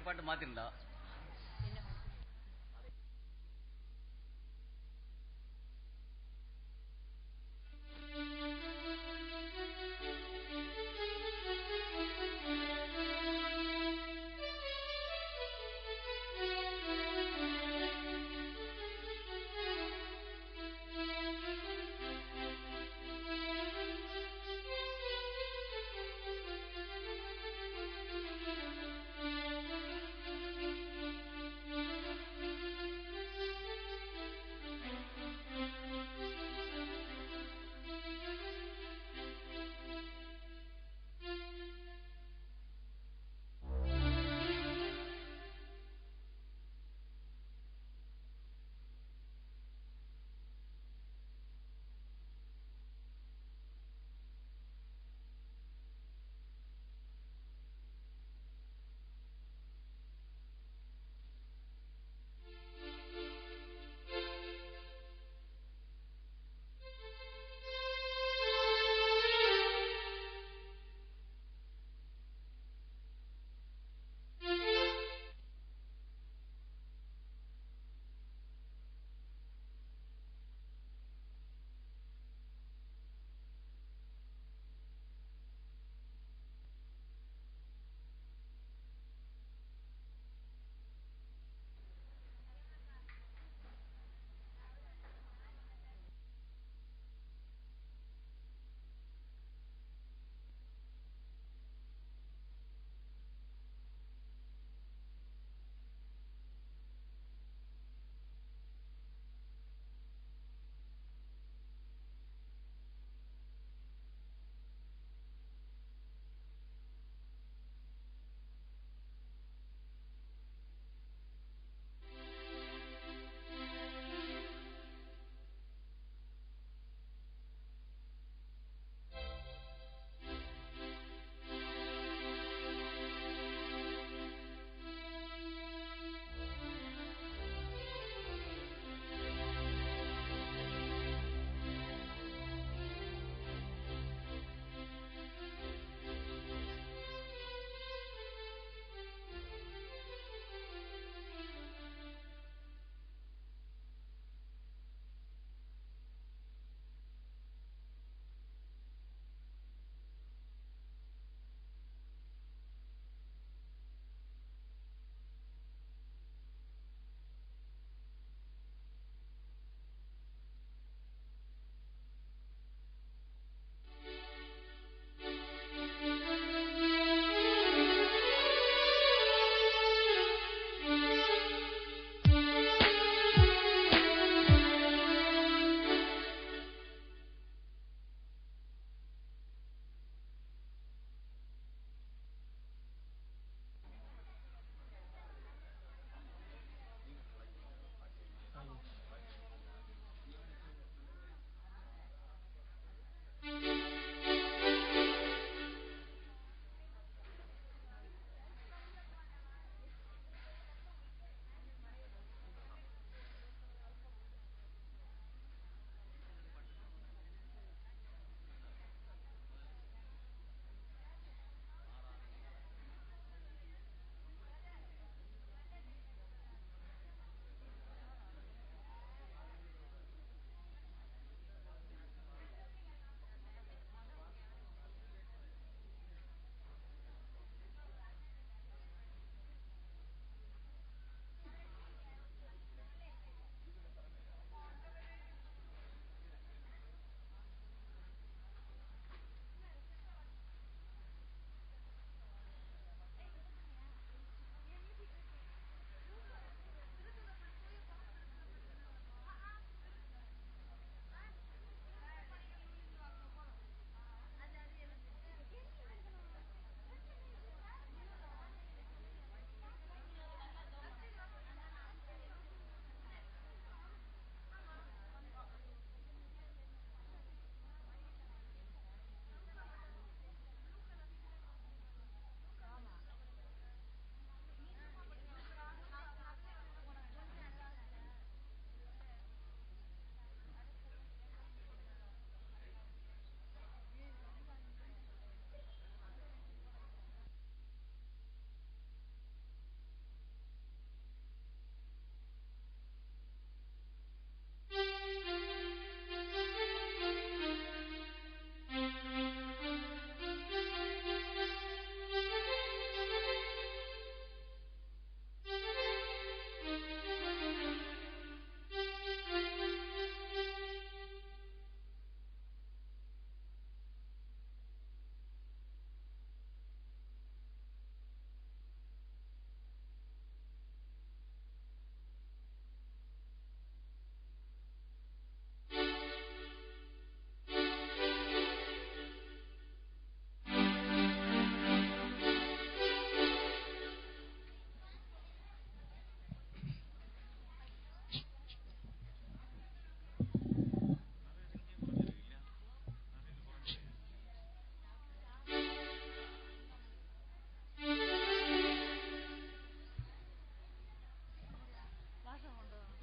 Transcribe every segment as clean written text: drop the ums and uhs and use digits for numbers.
பழைய பாட்டு மாத்திருந்தா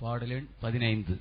பாடல் எண் 15.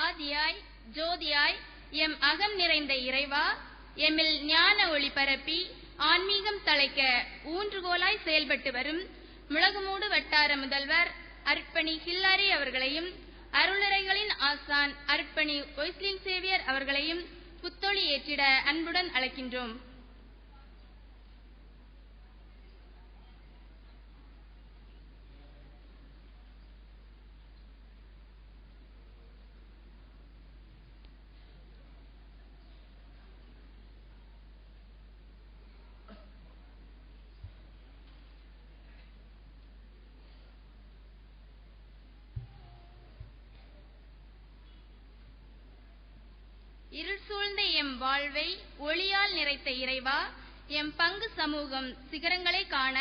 ஆதியாய் ஜோதியாய் எம் அகம் நிறைந்த இறைவா, எம்மில் ஞான ஒளி பரப்பி ஆன்மீகம் தழைக்க ஊன்றுகோலாய் செயல்பட்டு வரும் முழகுமூடு வட்டார முதல்வர் அர்ப்பணி ஹில்லாரி அவர்களையும், அருளுரைகளின் ஆசான் அர்ப்பணி ஒய்ஸ்லின் சேவியர் அவர்களையும் புத்தொளி ஏற்றிட அன்புடன் அழைக்கின்றோம். இருள் சூழ்ந்த எம் வாழ்வை ஒளியால் நிறைத்த இறைவா, எம் பங்கு சமூகம் சிகரங்களை காண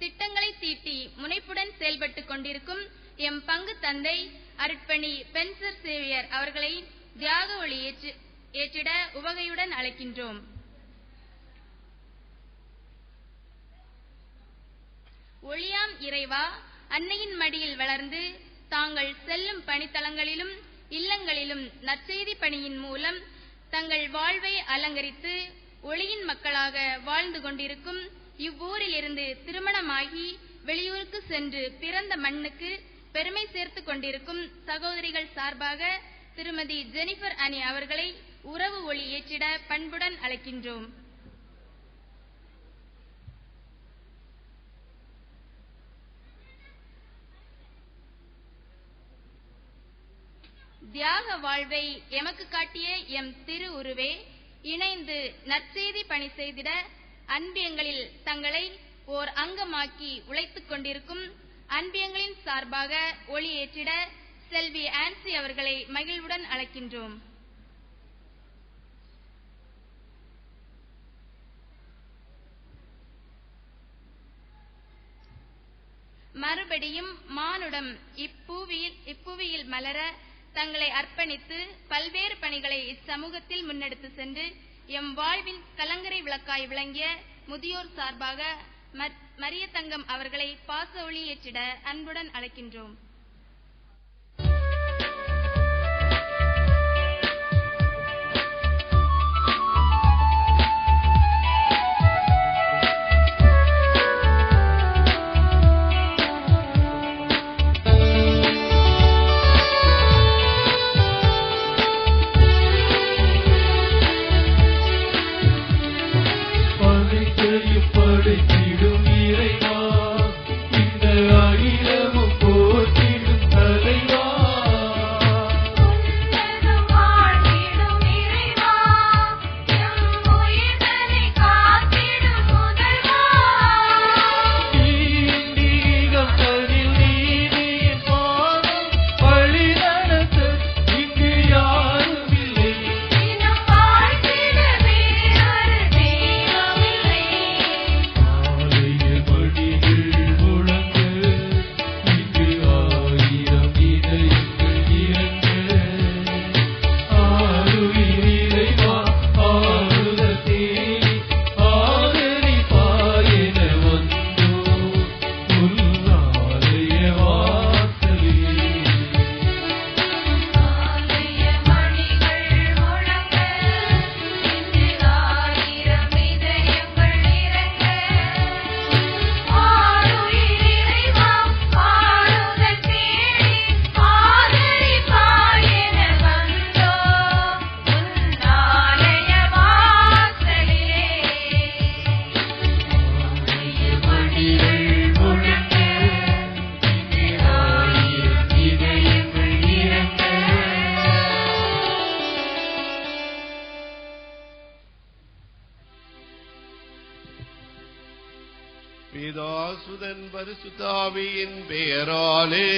திட்டங்களை தீட்டி முனைப்புடன் செயல்பட்டுக் கொண்டிருக்கும் எம் பங்கு தந்தை அருட்பணி பென்சர் சேவியர் அவர்களை தியாக ஒளி ஏற்றிட உவகையுடன் அழைக்கின்றோம். ஒளியாம் இறைவா, அன்னையின் மடியில் வளர்ந்து தாங்கள் செல்லும் பணித்தலங்களிலும் இல்லங்களிலும் நற்செய்தி பணியின் மூலம் தங்கள் வாழ்வை அலங்கரித்து ஒளியின் மக்களாக வாழ்ந்து கொண்டிருக்கும் இவ்வூரில் இருந்து திருமணமாகி வெளியூருக்கு சென்று பிறந்த மண்ணுக்கு பெருமை சேர்த்துக் கொண்டிருக்கும் சகோதரிகள் சார்பாக திருமதி ஜெனிஃபர் அனி அவர்களை உறவு ஒளி ஏற்றிட பண்புடன் அழைக்கின்றோம். தியாக வாழ்வை எமக்கு காட்டிய எம் திரு உருவே, இணைந்து நற்செய்தி பணி செய்திட அன்பியங்களில் தங்களை ஓர் அங்கமாக்கி உழைத்துக் கொண்டிருக்கும் அன்பியங்களின் சார்பாக ஒளி ஏற்றிட செல்வி ஆன்சி அவர்களை மகிழ்வுடன் அழைக்கின்றோம். மறுபடியும் மானுடம் இப்புவியில் மலர தங்களை அர்ப்பணித்து பல்வேறு பணிகளை இச்சமூகத்தில் முன்னெடுத்து சென்று எம் வாழ்வின் கலங்கரை விளக்காய் விளங்கிய முதியோர் சார்பாக மரிய தங்கம் அவர்களை பாச ஒளி ஏற்றிட அன்புடன் அழைக்கின்றோம். பிதாசுதன் பரிசுத்தாவியின் பெயராலே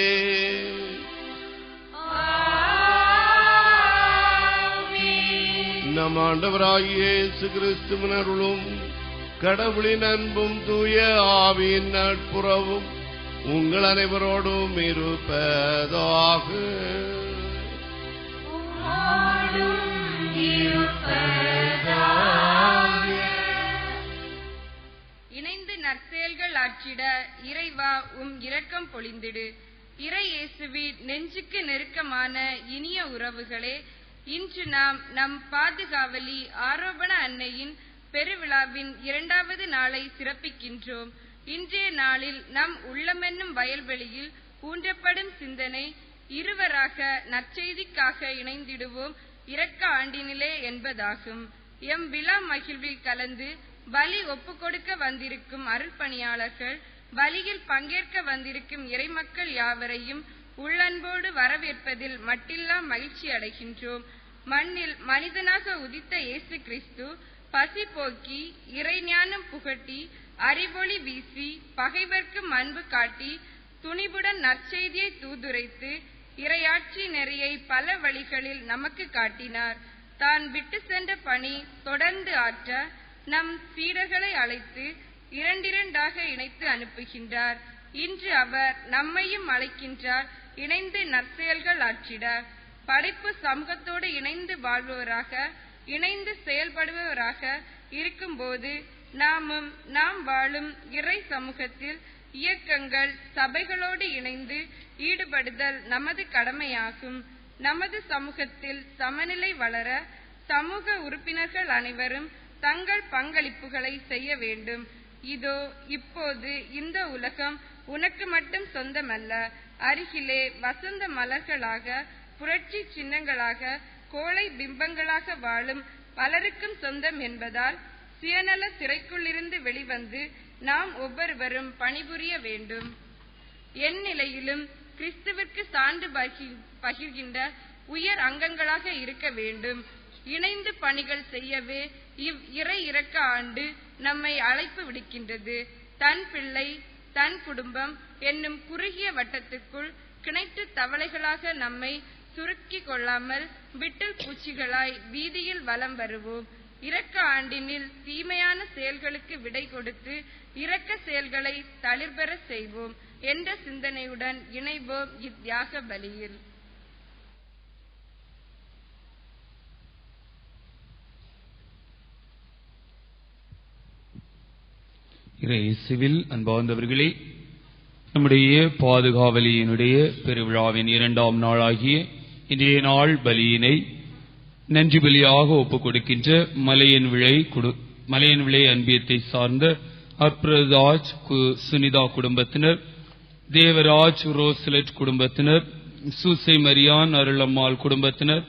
நம் ஆண்டவராகிய இயேசு கிறிஸ்துவின் அருளும் கடவுளின் அன்பும் தூய ஆவியின் நட்புறவும் உங்கள் அனைவரோடும் இருப்பதாக. இணைந்து நற்செயல்கள் ஆற்றிட இறைவா இரக்கம் பொழிந்திடு. இறை இயேசுவின் நெஞ்சுக்கு நெருக்கமான இனிய உறவுகளே, இன்று நாம் நம் பாதுகாவலி ஆரோபண அன்னையின் பெருவிழாவின் 2வது நாளை சிறப்பிக்கின்றோம். இன்றைய நாளில் நம் உள்ளமென்னும் வயல்வெளியில் ஊன்றப்படும் சிந்தனை இருவராக நற்செய்திக்காக இணைந்திடுவோம் இரக்க ஆண்டினிலே என்பதாகும். எம் விழா மகிழ்வில் கலந்து பலி ஒப்புக்கொடுக்க வந்திருக்கும் அருள்பணியாளர்கள், பலியில் பங்கேற்க வந்திருக்கும் இறைமக்கள் யாவரையும் உள்ளன்போடு வரவேற்பதில் மட்டில்லா மகிழ்ச்சி அடைகின்றோம். மண்ணில் மனிதனாக உதித்த இயேசு கிறிஸ்து பசி போக்கி இறைஞானம் புகட்டி அறிவொளி வீசி பகைவர்க்கு அன்பு காட்டி துணிவுடன் நற்செய்தியை தூதுரைத்து இறையாட்சி நெறியை பல வழிகளில் நமக்கு காட்டினார். தான் விட்டு சென்ற பணி தொடர்ந்து ஆற்ற நம் சீடர்களை அழைத்து இரண்டிரண்டாக இணைத்து அனுப்புகின்றார். இன்று அவர் நம்மையும் அழைக்கின்றார், இணைந்து நற்செயல்கள் ஆற்றிட. படைப்பு சமூகத்தோடு இணைந்து வாழ்பவராக, இணைந்து செயல்படுபவராக இருக்கும்போது நாம் வாழும் இறை சமூகத்தில் இயக்கங்கள், சபைகளோடு இணைந்து ஈடுபடுதல் நமது கடமையாகும். நமது சமூகத்தில் சமநிலை வளர சமூக உறுப்பினர்கள் அனைவரும் தங்கள் பங்களிப்புகளை செய்ய வேண்டும். இதோ இப்போது இந்த உலகம் உனக்கு மட்டும் சொந்தமல்ல, அருகிலே வசந்த மலர்களாக, புரட்சி சின்னங்களாக, கோளை பிம்பங்களாக வாழும் பலருக்கும் சொந்தம் என்பதால் சுயநல சிறைக்குள்ளிருந்து வெளிவந்து நாம் ஒவ்வொருவரும் பணிபுரிய வேண்டும். என் நிலையிலும் கிறிஸ்துவிற்கு சான்று பகிர்கின்ற உயர் அங்கங்களாக இருக்க வேண்டும். இணைந்து பணிகள் செய்யவே இறை இரக்க ஆண்டு நம்மை அழைப்பு விடுக்கின்றது. தன் பிள்ளை, தன் குடும்பம் என்னும் குறுகிய வட்டத்துக்குள் கிணைத்து தவளைகளாக நம்மை சுருக்கிக் கொள்ளாமல் விட்டில் பூச்சிகளாய் வீதியில் வலம் வருவோம். இரக்க ஆண்டினில் தீமையான செயல்களுக்கு விடை கொடுத்து இரக்க செயல்களை தளிர்பெற செய்வோம் என்ற சிந்தனையுடன் இணைவோம் இத்தியாக பலியில். இயேசுவில் அன்பார்ந்தவர்களே, நம்முடைய பாதுகாவலியினுடைய பெருவிழாவின் 2ஆம் நாளாகிய இன்றைய நாள் பலியினை நன்றி பலியாக ஒப்புக் கொடுக்கின்ற மலையன் விளை அன்பியத்தை சார்ந்த அற்புதராஜ் சுனிதா குடும்பத்தினர், தேவராஜ் ரோஸ்லெட் குடும்பத்தினர், சூசை மரியான் அருளம்மாள் குடும்பத்தினர்,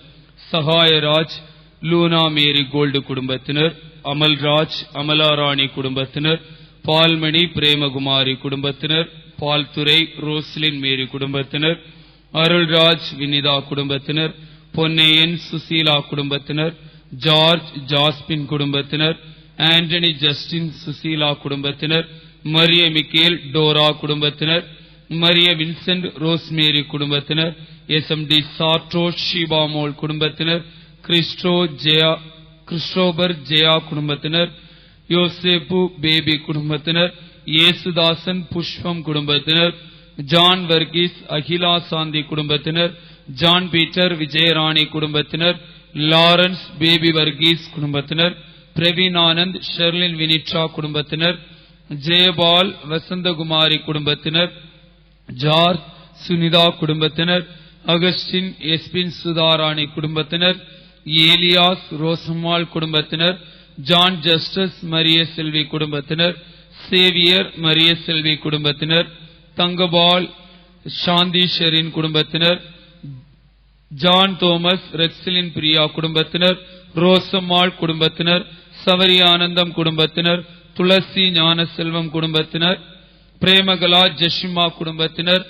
சகாயராஜ் லூனா மேரி கோல்டு குடும்பத்தினர், அமல்ராஜ் அமலாராணி குடும்பத்தினர், பால்மணி பிரேமகுமாரி குடும்பத்தினர், பால்துறை ரோஸ்லின் மேரி குடும்பத்தினர், அருள்ராஜ் வினிதா குடும்பத்தினர், பொன்னையன் சுசீலா குடும்பத்தினர், ஜார்ஜ் ஜாஸ்பின் குடும்பத்தினர், ஆண்டனி ஜஸ்டின் சுசீலா குடும்பத்தினர், மரிய மிக்கேல் டோரா குடும்பத்தினர், மரிய வின்சென்ட் ரோஸ்மேரி குடும்பத்தினர், எஸ்எம்டி சார்டோ ஷீபாமோல் குடும்பத்தினர், கிறிஸ்டோபர் ஜெயா குடும்பத்தினர், யோசேப்பு பேபி குடும்பத்தினர், இயேசுதாசன் புஷ்பம் குடும்பத்தினர், ஜான் வர்கீஸ் அகிலா சாந்தி குடும்பத்தினர், ஜான் பீட்டர் விஜயராணி குடும்பத்தினர், லாரன்ஸ் பேபி வர்கீஸ் குடும்பத்தினர், பிரவீன் ஆனந்த் ஷெர்லின் வினிட்ரா குடும்பத்தினர், ஜெயபால் வசந்தகுமாரி குடும்பத்தினர், ஜார்ஜ் சுனிதா குடும்பத்தினர், அகஸ்டின் எஸ்பின் சுதாராணி குடும்பத்தினர், ஏலியாஸ் ரோசம்மாள் குடும்பத்தினர், ஜான் ஜஸ்டிஸ் மரிய செல்வி குடும்பத்தினர், சேவியர் மரிய செல்வி குடும்பத்தினர், தங்கபால் சாந்தி ஷெரின் குடும்பத்தினர், ஜான் தோமஸ் ரெக்ஸலின் பிரியா குடும்பத்தினர், ரோசம்மாள் குடும்பத்தினர், சவரி ஆனந்தம் குடும்பத்தினர், துளசி ஞான செல்வம் குடும்பத்தினர், பிரேமகலா ஜெஷிமா குடும்பத்தினர்,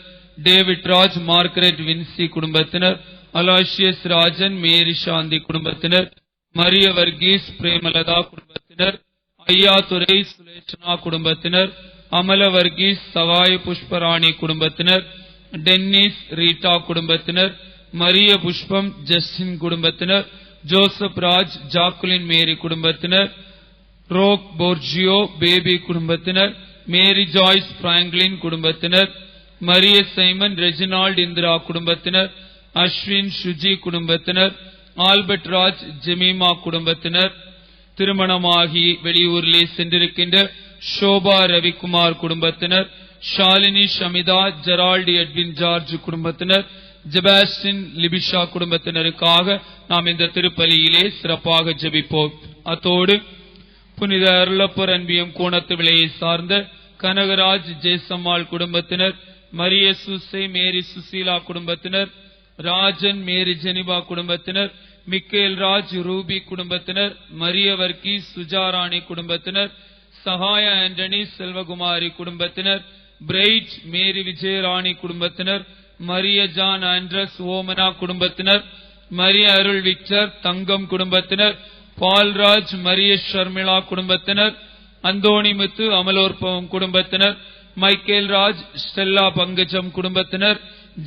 டேவிட் ராஜ் மார்கரெட் வின்சி குடும்பத்தினர், அலாஷியஸ் ராஜன் மேரி சாந்தி குடும்பத்தினர், மரிய வர்கீஸ் பிரேமலதா குடும்பத்தினர், ஐயாதுரை சுலேஷனா குடும்பத்தினர், அமல வர்கீஸ் சகாய புஷ்பராணி குடும்பத்தினர், டென்னிஸ் ரீட்டா குடும்பத்தினர், மரிய புஷ்பம் ஜஸ்டின் குடும்பத்தினர், ஜோசப் ராஜ் ஜாக்குலின் மேரி குடும்பத்தினர், ரோக் போர்ஜியோ பேபி குடும்பத்தினர், மேரி ஜாய்ஸ் பிராங்க்லின் குடும்பத்தினர், மரிய சைமன் ரெஜினால்ட் இந்திரா குடும்பத்தினர், அஸ்வின் சுஜி குடும்பத்தினர், ஆல்பர்ட் ராஜ் ஜெமீமா குடும்பத்தினர், திருமணமாகி வெளியூரிலே சென்றிருக்கின்ற ஷோபா ரவிக்குமார் குடும்பத்தினர், ஷாலினி ஷமிதா ஜெரால்டி எட்வின் ஜார்ஜ் குடும்பத்தினர், ஜெபாஸ்டின் லிபிஷா குடும்பத்தினருக்காக நாம் இந்த திருப்பலியிலே சிறப்பாக ஜெபிப்போம். அத்தோடு புனித அருளப்பர் அன்பியம் கோணத்து விலையை சார்ந்த கனகராஜ் ஜெயசம்மாள் குடும்பத்தினர், மரிய சுசை மேரி சுசீலா குடும்பத்தினர், ராஜன் மேரி ஜெனிபா குடும்பத்தினர், மிக்கேல் ராஜ் ரூபி குடும்பத்தினர், மரிய வர்கீஸ் சுஜாராணி குடும்பத்தினர், சகாய ஆண்டனி செல்வகுமாரி குடும்பத்தினர், பிரைட் மேரி விஜயராணி குடும்பத்தினர், மரிய ஜான் ஆண்ட்ரஸ் ஓமனா குடும்பத்தினர், மரிய அருள் விக்டர் தங்கம் குடும்பத்தினர், பால்ராஜ் மரிய ஷர்மிளா குடும்பத்தினர், அந்தோணிமுத்து அமலோற்பவம் குடும்பத்தினர், மைக்கேல் ராஜ் ஸ்டெல்லா பங்கஜம் குடும்பத்தினர்,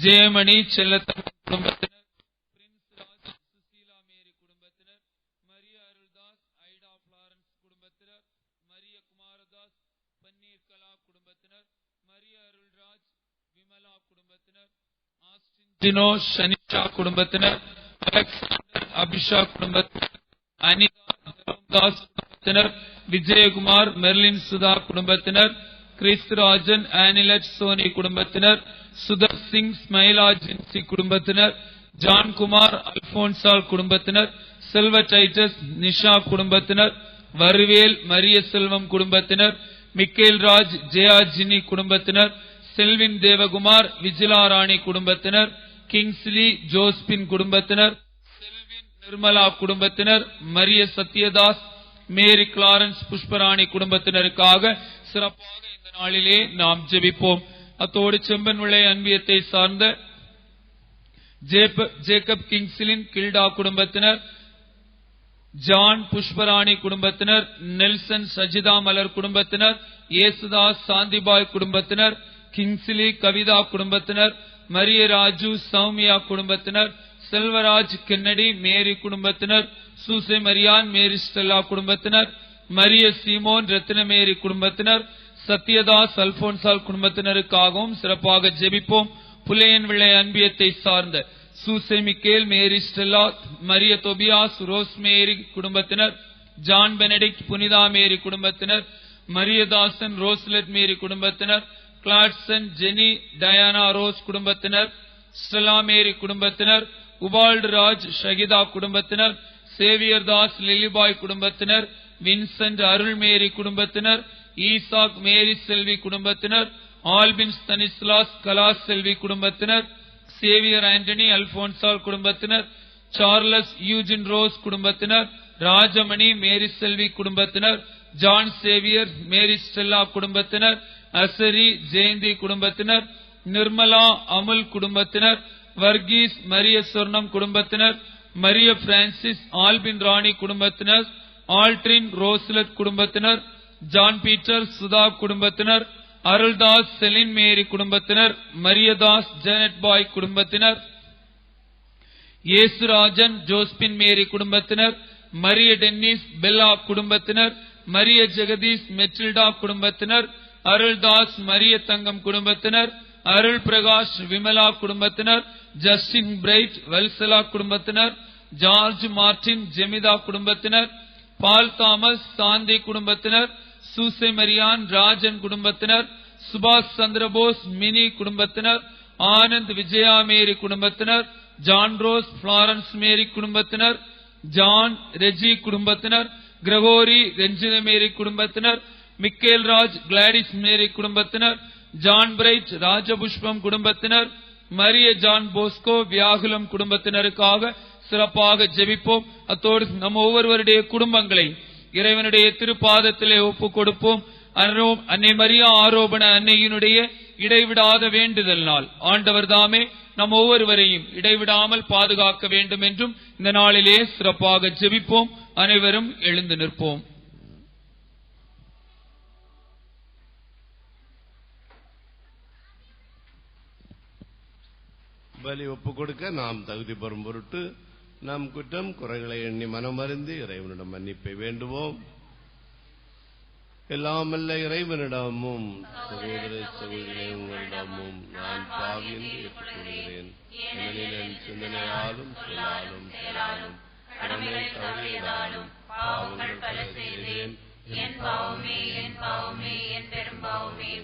ஜெயமணி செல்லத்தம் குடும்பத்தினர், பிரின்ஸ் ராஜ் சுசீலா மேரி குடும்பத்தினர், மரிய அருள்தாஸ், ஐடா பிளாரன்ஸ் குடும்பத்தினர், மரிய குமாரதாஸ், பன்னீர் கலா குடும்பத்தினர், மரிய அருள்ராஜ், விமலா குடும்பத்தினர், ஆஸ்டின் டினோ ஷனிஷா குடும்பத்தினர், அலெக்சாண்டர் அபிஷா குடும்பத்தினர், அனிதா தாஸ் குடும்பத்தினர், விஜயகுமார் மெர்லின் சுதா குடும்பத்தினர், கிறிஸ்துராஜன் ஆனிலட் சோனி குடும்பத்தினர், சுதர் சிங் ஸ்மைலா ஜின்சி குடும்பத்தினர், ஜான்குமார் அல்போன்சால் குடும்பத்தினர், செல்வ டைட்டஸ் நிஷா குடும்பத்தினர், வருவேல் மரிய செல்வம் குடும்பத்தினர், மிக்கேல் ராஜ் ஜெயா ஜினி குடும்பத்தினர், செல்வின் தேவகுமார் விஜிலா ராணி குடும்பத்தினர், கிங்ஸ்லி ஜோஸ்பின் குடும்பத்தினர், செல்வின் நிர்மலா குடும்பத்தினர், மரிய சத்யதாஸ் மேரி கிளாரன்ஸ் புஷ்பராணி குடும்பத்தினருக்காக சிறப்பாக இந்த நாளிலே நாம் ஜெபிப்போம். அத்தோடு செம்பன் விளை அன்பியத்தை சார்ந்த ஜேக்கப் கிங்ஸ்லின் கில்டா குடும்பத்தினர், ஜான் புஷ்பராணி குடும்பத்தினர், நெல்சன் சஜிதா மலர் குடும்பத்தினர், ஏசுதாஸ் சாந்திபாய் குடும்பத்தினர், கிங்ஸ்லி கவிதா குடும்பத்தினர், மரிய ராஜு சௌமியா குடும்பத்தினர், செல்வராஜ் கென்னடி மேரி குடும்பத்தினர், சூசை மரியான் மேரி ஸ்டெல்லா குடும்பத்தினர், மரிய சீமோன் ரத்தின மேரி குடும்பத்தினர், சத்யதாஸ் அல்போன்சால் குடும்பத்தினருக்காகவும் சிறப்பாக ஜெபிப்போம். புலையன் விளை அன்பியத்தை சார்ந்த சூசை மிக்கேல் மேரி ஸ்டெல்லா, மரிய தொபியாஸ் ரோஸ் மேரி குடும்பத்தினர், ஜான் பெனடிக்ட் புனிதா மேரி குடும்பத்தினர், மரியதாசன் ரோஸ்லெட் மேரி குடும்பத்தினர், கிளாட்சன் ஜெனி டயானா ரோஸ் குடும்பத்தினர், ஸ்டெல்லா மேரி குடும்பத்தினர், உபால்டு ராஜ் ஷகிதா குடும்பத்தினர், சேவியர் தாஸ் லிலிபாய் குடும்பத்தினர், வின்சென்ட் அருள் மேரி குடும்பத்தினர், ஈசாக் மேரி செல்வி குடும்பத்தினர், ஆல்பின் ஸ்தனிஸ்லாஸ் கலாஸ் செல்வி குடும்பத்தினர், சேவியர் ஆண்டனி அல்போன்சால் குடும்பத்தினர், சார்லஸ் யூஜின் ரோஸ் குடும்பத்தினர், ராஜமணி மேரி செல்வி குடும்பத்தினர், ஜான் சேவியர் மேரி ஸ்டெல்லா குடும்பத்தினர், அசரி ஜெயந்தி குடும்பத்தினர், நிர்மலா அமுல் குடும்பத்தினர், வர்கீஸ் மரிய சொர்ணம் குடும்பத்தினர், மரிய பிரான்சிஸ் ஆல்பின் ராணி குடும்பத்தினர், ஆல்ட்ரின் ரோஸ்லட் குடும்பத்தினர், ஜான் பீட்டர் சுதா குடும்பத்தினர், அருள்தாஸ் செலின் மேரி குடும்பத்தினர், மரியதாஸ் ஜெனட் பாய் குடும்பத்தினர், ஏசுராஜன் ஜோஸ்பின் மேரி குடும்பத்தினர், மரிய டென்னிஸ் பெல்லா குடும்பத்தினர், மரிய ஜெகதீஷ் மெட்டில்டா குடும்பத்தினர், அருள்தாஸ் மரிய தங்கம் குடும்பத்தினர், அருள் பிரகாஷ் விமலா குடும்பத்தினர், ஜஸ்டின் பிரைட் வல்சலா குடும்பத்தினர், ஜார்ஜ் மார்டின் ஜெமிதா குடும்பத்தினர், பால் தாமஸ் சாந்தி குடும்பத்தினர், சூசை மரியான் ராஜன் குடும்பத்தினர், சுபாஷ் சந்திரபோஸ் மினி குடும்பத்தினர், ஆனந்த் விஜயா மேரி குடும்பத்தினர், ஜான் ரோஸ் பிளாரன்ஸ் மேரி குடும்பத்தினர், ஜான் ரெஜி குடும்பத்தினர், கிரகோரி ரெஞ்சின மேரி குடும்பத்தினர், மிக்கேல் ராஜ் கிளாடிஸ் மேரி குடும்பத்தினர், ஜான் பிரைட் ராஜபுஷ்பம் குடும்பத்தினர், மரிய ஜான் போஸ்கோ வியாகுலம் குடும்பத்தினருக்காக சிறப்பாக ஜெபிப்போம். அத்தோடு நம் ஒவ்வொருவருடைய குடும்பங்களை இறைவனுடைய திருப்பாதத்திலே ஒப்புக் கொடுப்போம். அன்னை மரியா ஆரோபண அன்னையினுடைய இடைவிடாத வேண்டுதல் நாள் ஆண்டவர் தாமே நம் ஒவ்வொருவரையும் இடைவிடாமல் பாதுகாக்க வேண்டும் என்றும் இந்த நாளிலே சிறப்பாக ஜெபிப்போம். அனைவரும் எழுந்து நிற்போம். பலி ஒப்புக் கொடுக்க நாம் தகுதி பெறும் பொருட்டு நம் குற்றம் குறைகளை எண்ணி மனமறிந்து இறைவனிடம் மன்னிப்பை வேண்டுவோம். எல்லாமல்ல இறைவனிடமும் சகோதர சகோதரிகளே உங்களிடமும் நான் பாவி என்று ஏற்றுக்கொள்கிறேன். ஏனெனில் என் சிந்தனையாலும் சொல்லாலும் செயலாலும் கடமையை தவறியதாலும் பாவங்கள் பல செய்தேன். என் பாவமே என் பாவமே என் பெரும் பாவமே.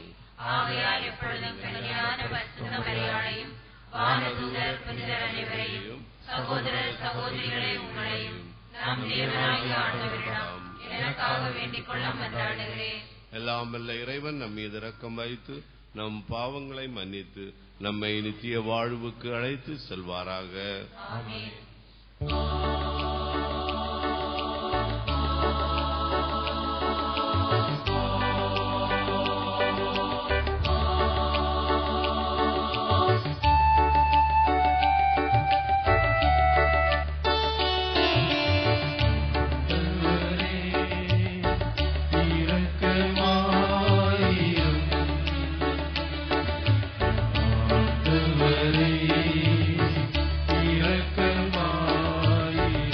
ஆகையால் எப்பொழுதும் கன்னியான பரிசுத்த மரியாதையும் வானதூதர் புனிதர் அனைவரையும் சகோதர சகோதரிகளை உங்களையும் நம் தேவனாகிய ஆண்டவரிடம் எனக்காக வேண்டிக் கொள்ள மன்றாடுகிறேன். எல்லாம் வல்ல இறைவன் நம் மீது இரக்கம் வைத்து நம் பாவங்களை மன்னித்து நம்மை நித்திய வாழ்வுக்கு அழைத்து செல்வாராக. ஆமென். இரக்கமாயிரும்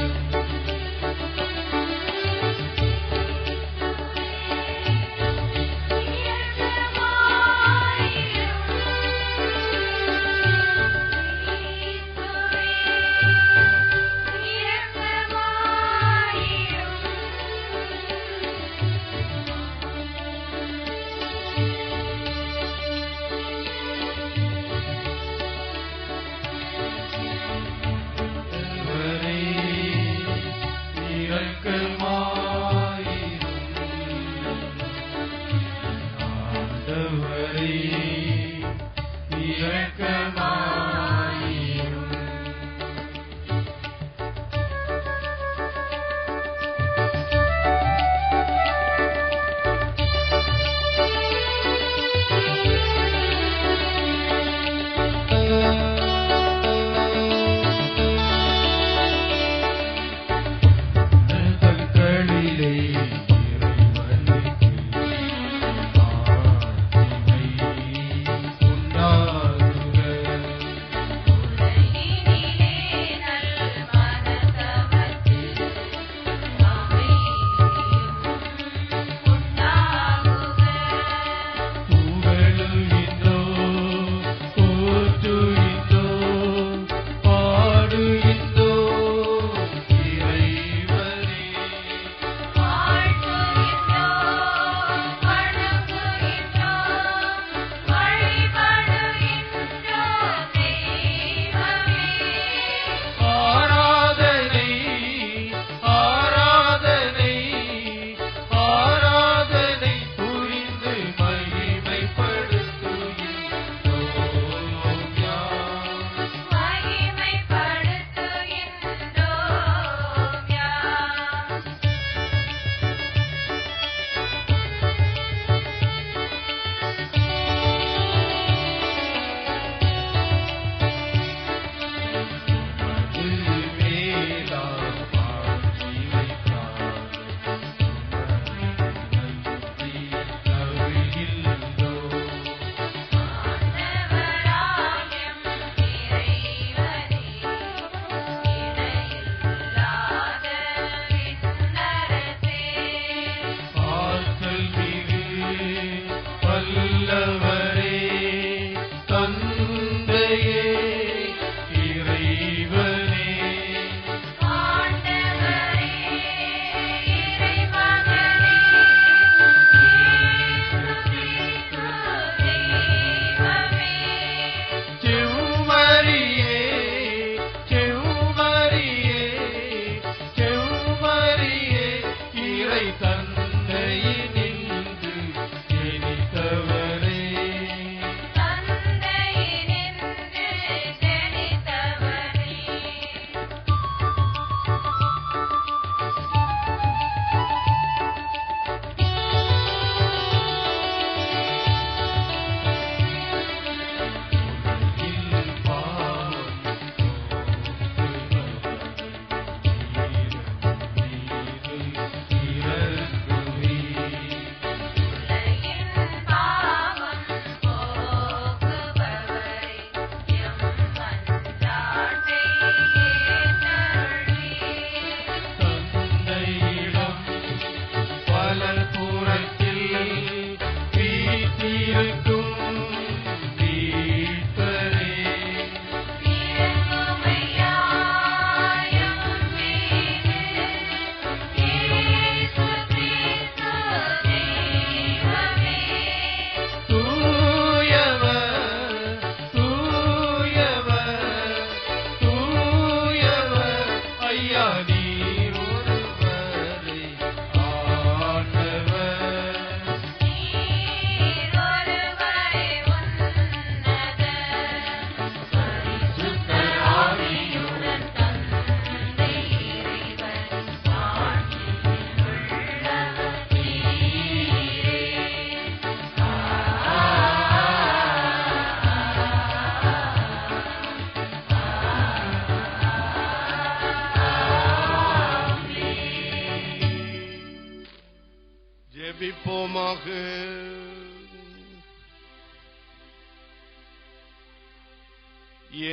ஜெபிப்போமாக.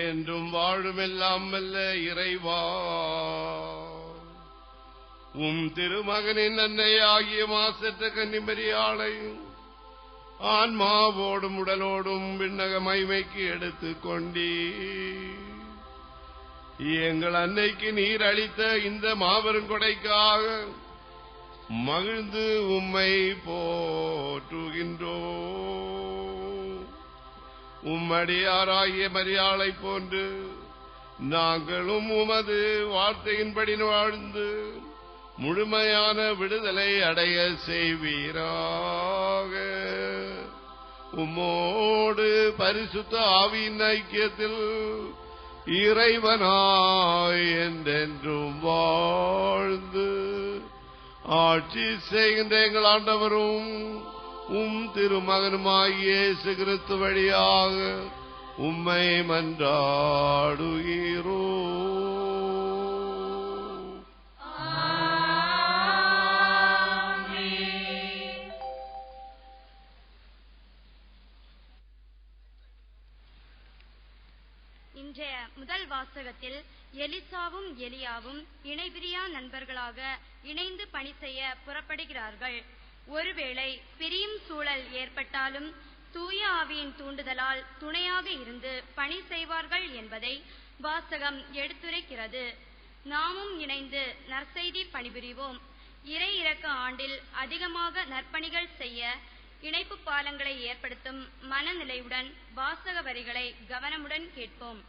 என்றும் வாழுமெல்லாம் வல்ல இறைவா, திருமகனின் அன்னையாகிய மாசற்ற கன்னிமரியாளை ஆன்மாவோடும் உடலோடும் விண்ணக மகிமைக்கு எடுத்துக் கொண்டீ எங்கள் அன்னைக்கு நீர் அளித்த இந்த மாபெரும் கொடைக்காக மகிழ்ந்து உம்மை போற்றுகின்றோம். உம்மடியாராகிய மரியாளை போன்று நாங்களும் உமது வார்த்தையின்படி வாழ்ந்து முழுமையான விடுதலை அடைய செய்வீராக. உம்மோடு பரிசுத்த ஆவியின் ஐக்கியத்தில் இறைவனாய் என்றென்றும் வாழ்ந்து ஆட்சி செய்கின்ற எங்கள் ஆண்டவரும் திருமகனுமாகிய இயேசு கிறிஸ்து வழியாக உம்மை மன்றாடுகிறோம். இன்றைய முதல் வாசகத்தில் எலிசாவும் எலியாவும் இணைபிரியா நண்பர்களாக இணைந்து பணி செய்ய புறப்படுகிறார்கள். ஒருவேளை பிரியும் சூழல் ஏற்பட்டாலும் தூய ஆவியின் தூண்டுதலால் துணையாக இருந்து பணி செய்வார்கள் என்பதை வாசகம் எடுத்துரைக்கிறது. நாமும் இணைந்து நற்செய்தி பணிபுரிவோம். இறை இரக்க ஆண்டில் அதிகமாக நற்பணிகள் செய்ய இணைப்பு பாலங்களை ஏற்படுத்தும் மனநிலையுடன் வாசக வரிகளை கவனமுடன் கேட்போம்.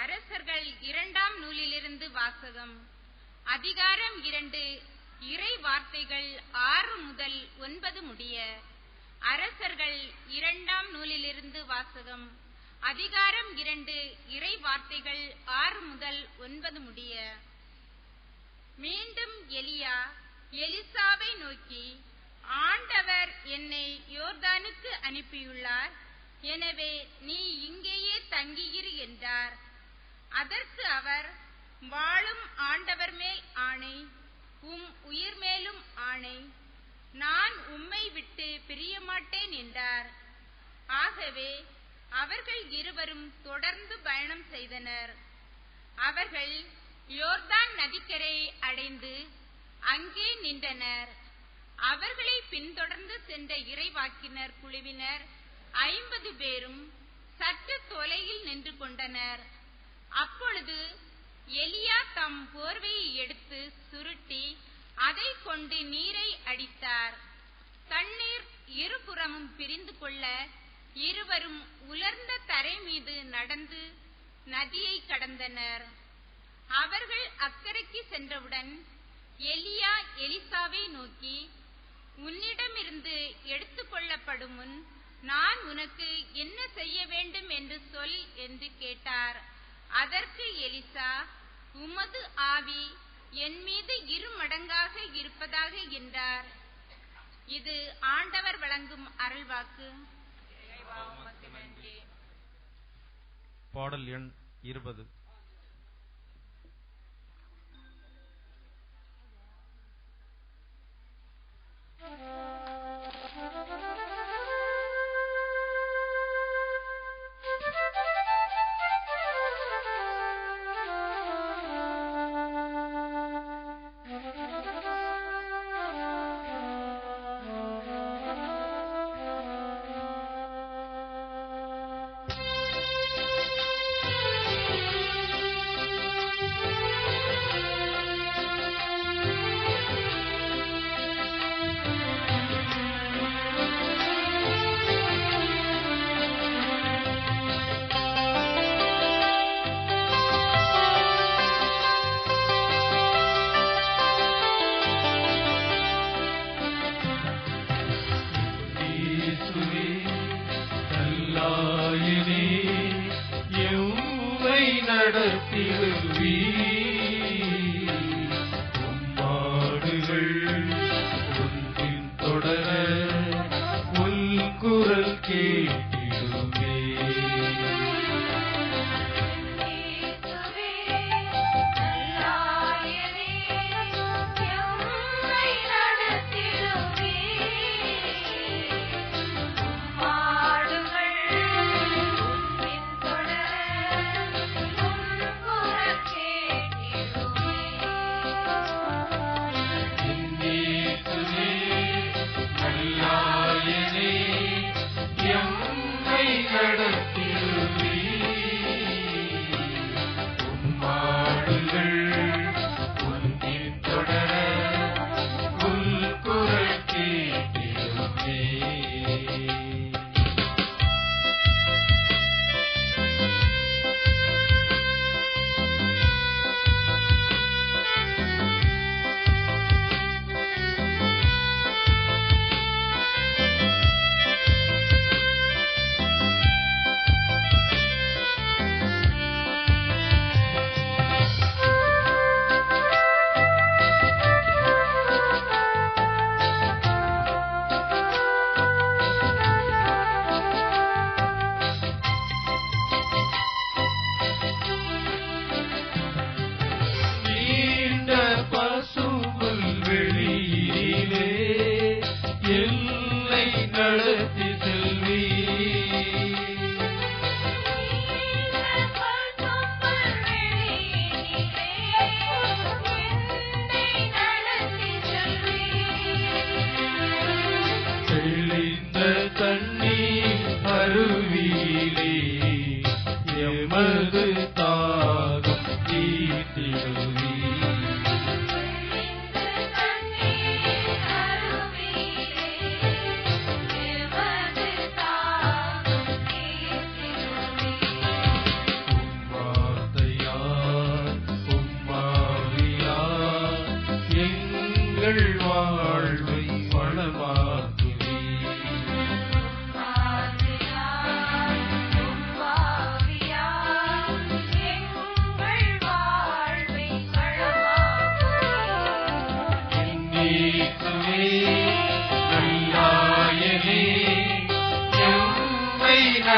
அரசர்கள் 2ஆம் நூலிலிருந்து வாசகம். அதிகாரம் 2, இறை வார்த்தைகள் 6 முதல் 9 முடிய. அரசர்கள் 2ஆம் நூலிலிருந்து வாசகம். அதிகாரம் 2, இறை வார்த்தைகள் 6 முதல் 9 முடிய. மீண்டும் எலியா எலிசாவை நோக்கி, ஆண்டவர் என்னை யோர்தானுக்கு அனுப்பியுள்ளார், எனவே நீ இங்கேயே தங்கியிரு என்றார். அதற்கு அவர், வாழும் ஆண்டவர் மேல் ஆணை, உம் உயிர் மேலும் ஆணை, நான் உம்மை விட்டு பிரிய மாட்டேன் என்றார். ஆகவே அவர்கள் இருவரும் தொடர்ந்து பயணம் செய்தனர். அவர்கள் யோர்தான் நதிக்கரையை அடைந்து அங்கே நின்றனர். அவர்களை பின்தொடர்ந்து சென்ற இறைவாக்கினர் குழுவினர் 50 பேரும் சற்று தொலையில் நின்று கொண்டனர். அப்பொழுது எலியா தம் போர்வையை எடுத்து சுருட்டி அதை கொண்டு நீரை அடித்தார். தண்ணீர் இருபுறமும் பிரிந்து கொள்ள இருவரும் உலர்ந்த தரை மீது நடந்து நதியை கடந்தனர். அவர்கள் அக்கறைக்கு சென்றவுடன் எலியா எலிசாவை நோக்கி, உன்னிடமிருந்து எடுத்துக் கொள்ளப்படும் முன் நான் உனக்கு என்ன செய்ய வேண்டும் என்று சொல் என்று கேட்டார். அதற்கு எலிசா, உமது ஆவி என் மீது 2 மடங்காக இருப்பதாக என்றார். இது ஆண்டவர் வழங்கும் அருள்வாக்கு. பாடல் எண் 20.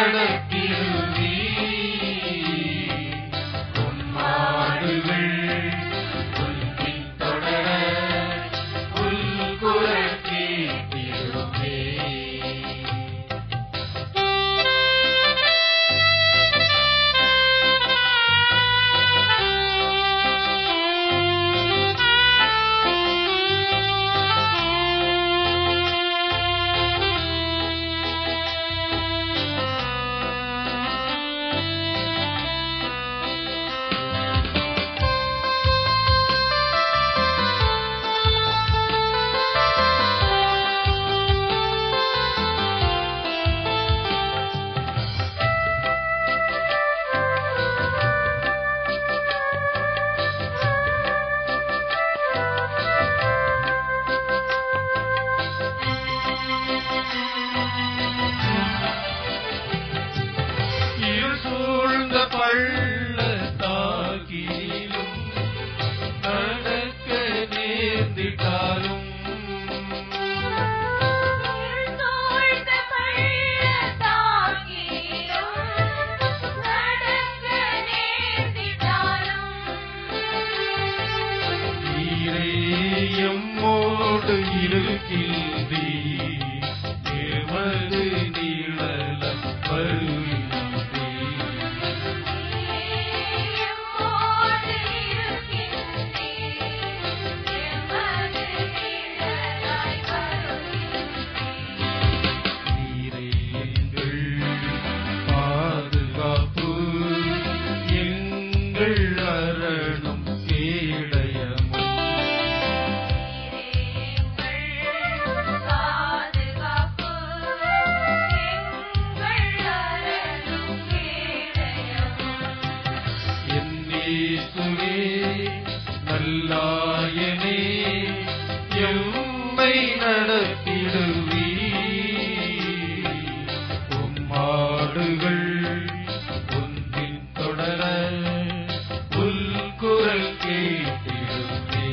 நடத்திடுவே மாடுகள் உன்பின் தொடர உன் குரல் கேட்டிடுவே பள்ளத்தாக்கிலும் நடக்க நேர்ந்திட்டாலும் நீரே எம்மோடு இருக்கின்றீ எமது நீளலம் வருவி நல்லாயனே எம்மை நடத்திடுவே உம்மாடுகள் உன்பின் தொடர உன் குரல் கேட்டிடுவே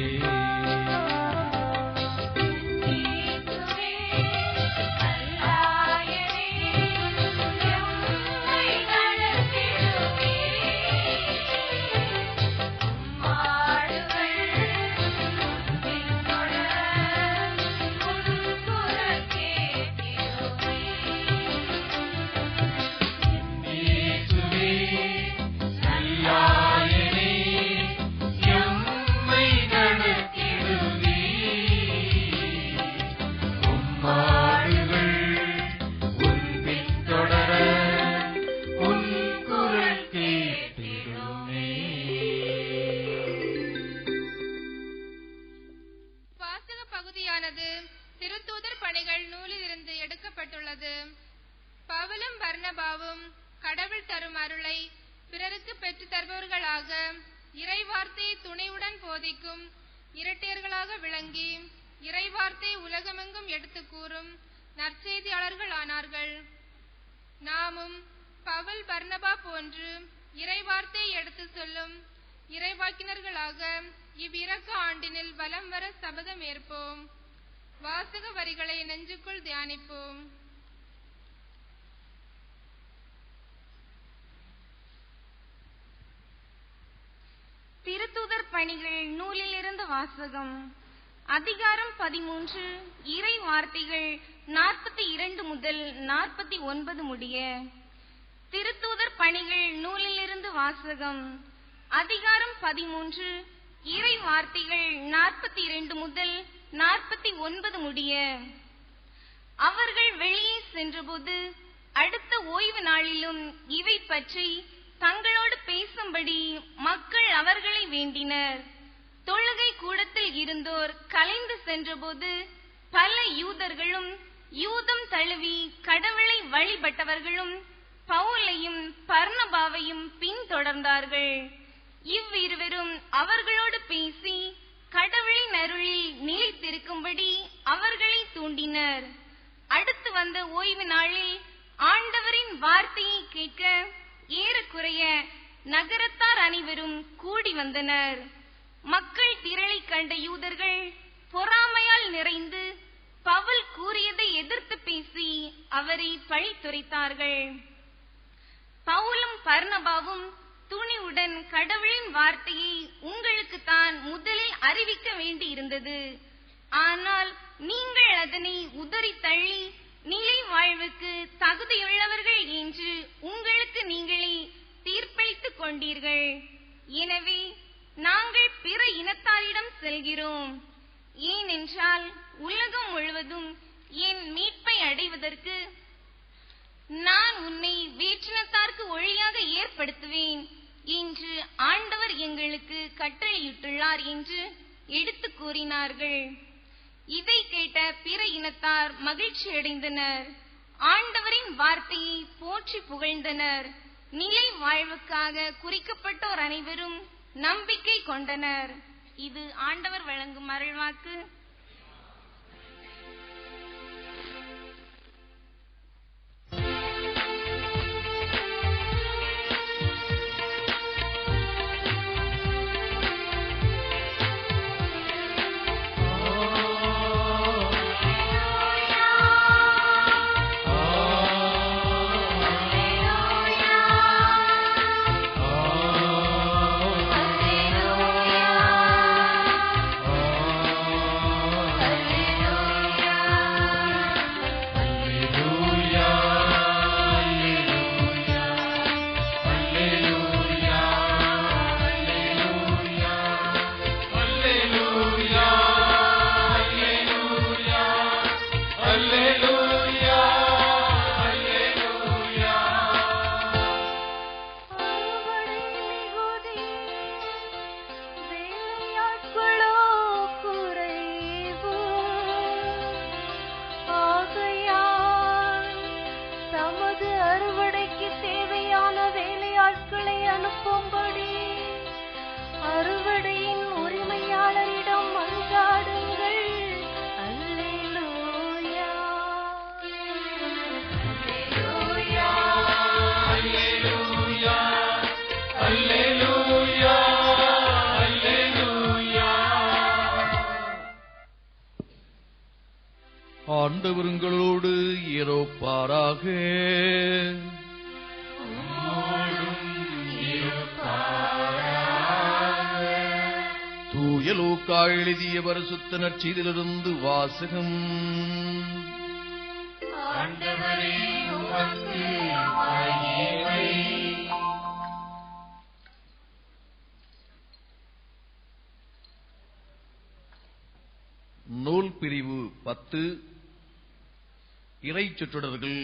திருத்தூதர் பணிகள் நூலிலிருந்து எடுக்கப்பட்டுள்ளது. பவுலும் பர்னபாவும் கடவுள் தரும் அருளை பிறருக்கு பெற்றுத் தருபவர்களாக இறைவார்த்தையை துணைவுடன் போதிக்கும் இரட்டையர்களாக விளங்கி இறைவார்த்தை உலகமெங்கும் எடுத்துக் கூறும் நற்செய்தியாளர்கள் ஆனார்கள். நாமும் பவுல் பர்னபா போன்று இறைவார்த்தையை எடுத்து சொல்லும் இறைவாக்கினர்களாக இவ்விரக்க ஆண்டினில் வலம் வர சபதம் ஏற்போம். வாசக வரிகளை நெஞ்சுக்குள் தியானிப்போம். திருத்தூதர் பணிகள் நூலிலிருந்து வாசகம். அதிகாரம் 13, இறை வார்த்தைகள் 42 முதல் 49 முடிய. திருத்தூதர் பணிகள் நூலிலிருந்து வாசகம். அதிகாரம் 13, இறை வார்த்தைகள் 42 முதல் 49 முடிய. அவர்கள் வெளியே சென்றபோது அடுத்த ஓய்வு நாளிலும் இவை பற்றி தங்களோடு பேசும்படி மக்கள் அவர்களை வேண்டினர். தொழுகை கூடத்தில் இருந்தோர் கலைந்து சென்றபோது பல யூதர்களும் யூதம் தழுவி கடவுளை வழிபட்டவர்களும் பவுலையும் பர்னபாவையும் பின்தொடர்ந்தார்கள். இவ்விருவரும் அவர்களோடு பேசி கடவுளின் அருளில் நிலைத்திருக்கும்படி அவர்களை தூண்டினர். அடுத்து வந்த ஓய்வு நாளில் ஆண்டவரின் வார்த்தையை கேட்க ஏறக்குறைய நகரத்தார் அனைவரும் கூடி வந்தனர். மக்கள் திரளை கண்ட யூதர்கள் பொறாமையால் நிறைந்து பவுல் கூறியதை எதிர்த்து பேசி அவரை பழித்துரைத்தார்கள். பவுலும் பர்னபாவும் துணிவுடன் கடவுளின் வார்த்தையை உங்களுக்கு தான் முதலில் அறிவிக்க வேண்டி இருந்தது. ஆனால் நீங்கள் அதனை உதறி தள்ளி நிலை வாழ்வுக்கு தகுதியுள்ளவர்கள் என்று உங்களுக்கு நீங்களே தீர்ப்பளித்துக் கொண்டீர்கள். எனவே நாங்கள் பிற இனத்தாரிடம் செல்கிறோம். ஏனென்றால் உலகம் முழுவதும் என் மீட்பை அடைவதற்கு நான் உன்னை வேற்றினத்தார்க்கு ஒளியாக ஏற்படுத்துவேன் என்று ஆண்டவர் எங்களுக்கு கட்டளையிட்டுள்ளார் என்று எடுத்து கூறினார்கள். இதை கேட்ட பிற இனத்தார் மகிழ்ச்சி அடைந்தனர். ஆண்டவரின் வார்த்தையை போற்றி புகழ்ந்தனர். நிலை வாழ்வுக்காக குறிக்கப்பட்டோர் அனைவரும் நம்பிக்கை கொண்டனர். இது ஆண்டவர் வழங்கும் அருள்வாக்கு. ஆண்டவர்களோடு இருப்பாராக. தூய லூக்கா எழுதிய பரிசுத்த நற்செய்தியிலிருந்து வாசகம். நூல் பிரிவு 10, இறை சொற்றொடர்கள்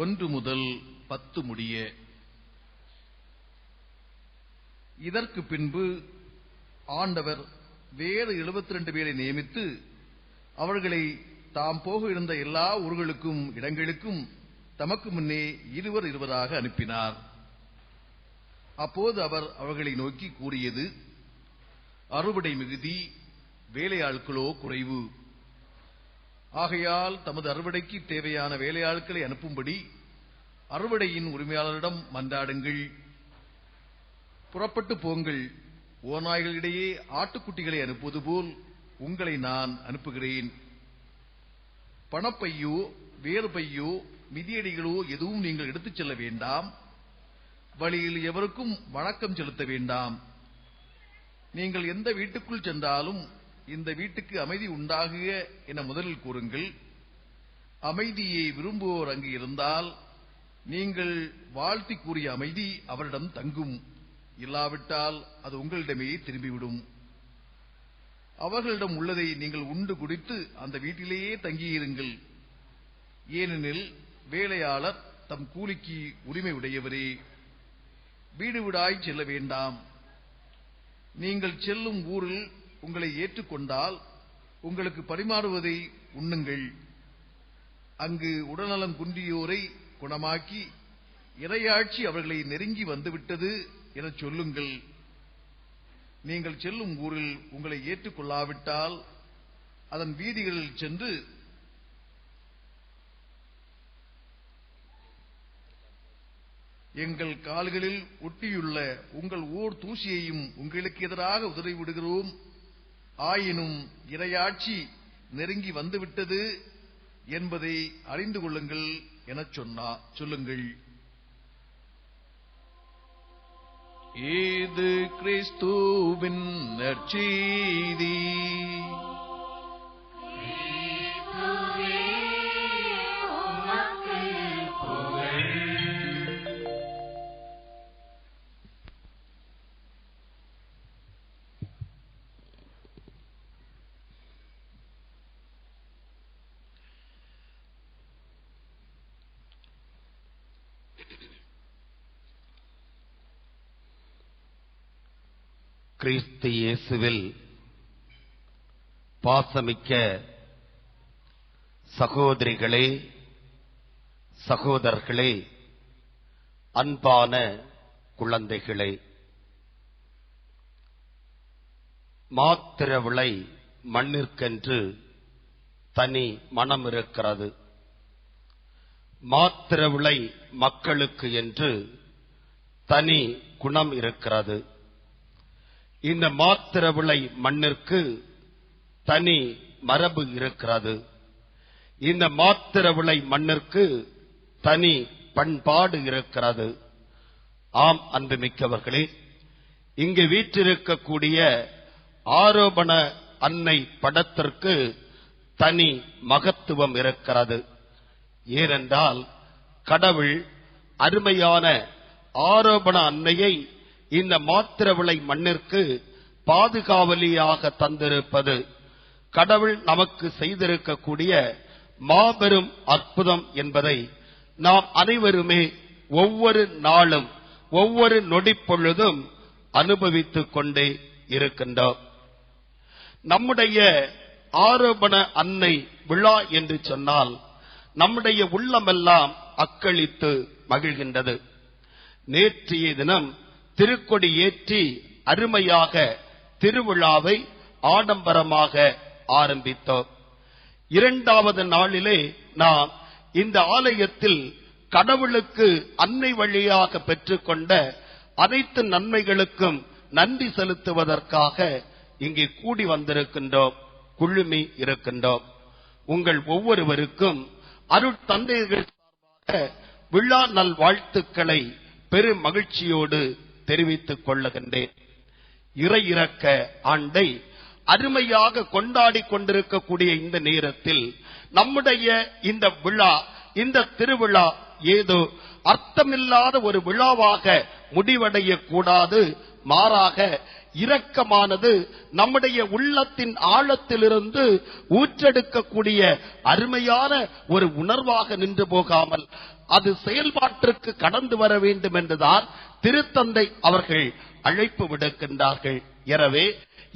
1 முதல் 10 முடிய. இதற்கு பின்பு ஆண்டவர் வேறு 72 பேரை நியமித்து அவர்களை தாம் போக இருந்த எல்லா ஊர்களுக்கும் இடங்களுக்கும் தமக்கு முன்னே இருவராக அனுப்பினார். அப்போது அவர் அவர்களை நோக்கி கூறியது: அறுவடை மிகுதி, வேலையாட்களோ குறைவு. ஆகையால் தமது அறுவடைக்கு தேவையான வேலையாட்களை அனுப்பும்படி அறுவடையின் உரிமையாளரிடம் மன்றாடுங்கள். புறப்பட்டு போங்கள். ஓநாய்களிடையே ஆட்டுக்குட்டிகளை அனுப்புவது போல் உங்களை நான் அனுப்புகிறேன். பணப்பையோ வேறு பையோ மிதியடிகளோ எதுவும் நீங்கள் எடுத்துச் செல்ல வேண்டாம். வழியில் எவருக்கும் வணக்கம் செலுத்த வேண்டாம். நீங்கள் எந்த வீட்டுக்குள் சென்றாலும் இந்த வீட்டுக்கு அமைதி உண்டாகுக என முதலில் கூறுங்கள். அமைதியை விரும்புவோர் அங்கு இருந்தால் நீங்கள் வாழ்த்தி கூறிய அமைதி அவரிடம் தங்கும். இல்லாவிட்டால் அது உங்களிடமே திரும்பிவிடும். அவர்களிடம் உள்ளதை நீங்கள் உண்டு குடித்து அந்த வீட்டிலேயே தங்கியிருங்கள். ஏனெனில் வேலையாளர் தம் கூலிக்கு உரிமை உடையவரே. வீடு வீடாய் செல்ல வேண்டாம். நீங்கள் செல்லும் ஊரில் உங்களை ஏற்றுக்கொண்டால் உங்களுக்கு பரிமாறுவதை உண்ணுங்கள். அங்கு உடல்நலம் குன்றியோரை குணமாக்கி இறையாட்சி அவர்களை நெருங்கி வந்துவிட்டது என சொல்லுங்கள். நீங்கள் செல்லும் ஊரில் உங்களை ஏற்றுக்கொள்ளாவிட்டால் அதன் வீதிகளில் சென்று எங்கள் கால்களில் ஒட்டியுள்ள உங்கள் ஊர் தூசியையும் உங்களுக்கு எதிராக உதறி விடுகிறோம். ஆயினும் இறையாட்சி நெருங்கி வந்துவிட்டது என்பதை அறிந்து கொள்ளுங்கள் என சொல்லுங்கள். இது கிறிஸ்துவின் நற்செய்தி. கிறிஸ்து இயேசுவில் பாசமிக்க சகோதரிகளே, சகோதரர்களே, அன்பான குழந்தைகளே, மாத்திரவிளை மண்ணிற்கென்று தனி மனம் இருக்கிறது. மாத்திரவிளை மக்களுக்கு என்று தனி குணம் இருக்கிறது. இந்த மாத்திரவிளை மண்ணிற்கு தனி மரபு இருக்கிறது. இந்த மாத்திரவிளை மண்ணிற்கு தனி பண்பாடு இருக்கிறது. ஆம் அன்புமிக்கவர்களே, இங்கு வீற்றிருக்கக்கூடிய ஆரோபண அன்னை படத்திற்கு தனி மகத்துவம் இருக்கிறது. ஏனென்றால் கடவுள் அருமையான ஆரோபண அன்னையை இந்த மாத்திரவிளை மண்ணிற்கு பாதுகாவலியாக தந்திருப்பது கடவுள் நமக்கு செய்திருக்கக்கூடிய மாபெரும் அற்புதம் என்பதை நாம் அனைவருமே ஒவ்வொரு நாளும் ஒவ்வொரு நொடிப்பொழுதும் அனுபவித்துக் கொண்டே இருக்கின்றோம். நம்முடைய ஆரோபண அன்னை விழா என்று சொன்னால் நம்முடைய உள்ளமெல்லாம் அக்களித்து மகிழ்கின்றது. நேற்றைய தினம் திருக்கொடி ஏற்றி அருமையாக திருவிழாவை ஆடம்பரமாக ஆரம்பித்தோம். இரண்டாவது நாளிலே நாம் இந்த ஆலயத்தில் கடவுளுக்கு அன்னை வழியாக பெற்றுக்கொண்ட அனைத்து நன்மைகளுக்கும் நன்றி செலுத்துவதற்காக இங்கே கூடி வந்திருக்கின்றோம், குழுமி இருக்கின்றோம். உங்கள் ஒவ்வொருவருக்கும் அருட்தந்தையர்கள் சார்பாக விழா நல் வாழ்த்துக்களை பெரும் மகிழ்ச்சியோடு தெரிவித்துக் கொள்ளுகின்றேன். இறை இறக்க ஆண்டை அருமையாக கொண்டாடி கொண்டிருக்கக்கூடிய இந்த நேரத்தில் நம்முடைய இந்த விழா, இந்த திருவிழா ஏதோ அர்த்தமில்லாத ஒரு விழாவாக முடிவடைய கூடாது. மாறாக இரக்கமானது நம்முடைய உள்ளத்தின் ஆழத்திலிருந்து ஊற்றெடுக்கக்கூடிய அருமையான ஒரு உணர்வாக நின்று போகாமல் அது செயல்பாட்டிற்கு கடந்து வர வேண்டும் என்றுதான் திருத்தந்தை அவர்கள் அழைப்பு விடுக்கின்றார்கள். எனவே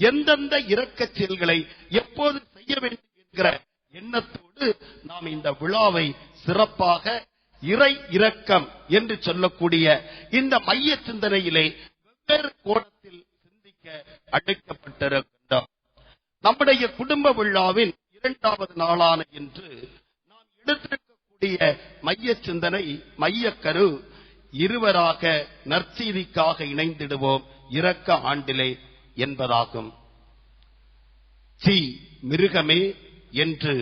எந்தெந்த இரக்கச் செயல்களை எப்போது செய்ய வேண்டும் என்கிற எண்ணத்தோடு நாம் இந்த விழாவை சிறப்பாக இறை இரக்கம் என்று சொல்லக்கூடிய இந்த மைய சிந்தனையிலே வெவ்வேறு கோணத்தில் சிந்திக்க அழைக்கப்பட்டிருக்கின்றோம். நம்முடைய குடும்ப விழாவின் இரண்டாவது நாளான இன்று நாம் எடுத்திருக்கக்கூடிய மைய சிந்தனை, மையக்கரு இருவராக நற்செய்திக்காக இணைந்திடுவோம் இரக்க ஆண்டிலே என்பதாகும். சி மிருகமே என்று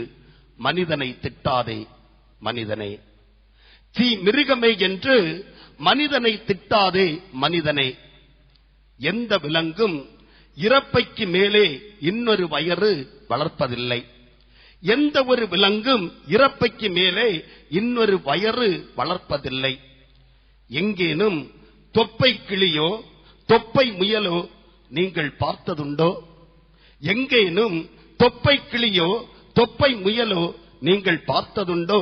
மனிதனை திட்டாதே மனிதனே, சி மிருகமே என்று மனிதனை திட்டாதே மனிதனே. எந்த விலங்கும் இறப்பைக்கு மேலே இன்னொரு வயறு வளர்ப்பதில்லை. எந்த ஒரு விலங்கும் இறப்பைக்கு மேலே இன்னொரு வயறு வளர்ப்பதில்லை. எங்கேனும் தொப்பை கிளியோ தொப்பை முயலோ நீங்கள் பார்த்ததுண்டோ? எங்கேனும் தொப்பை கிளியோ தொப்பை முயலோ நீங்கள் பார்த்ததுண்டோ?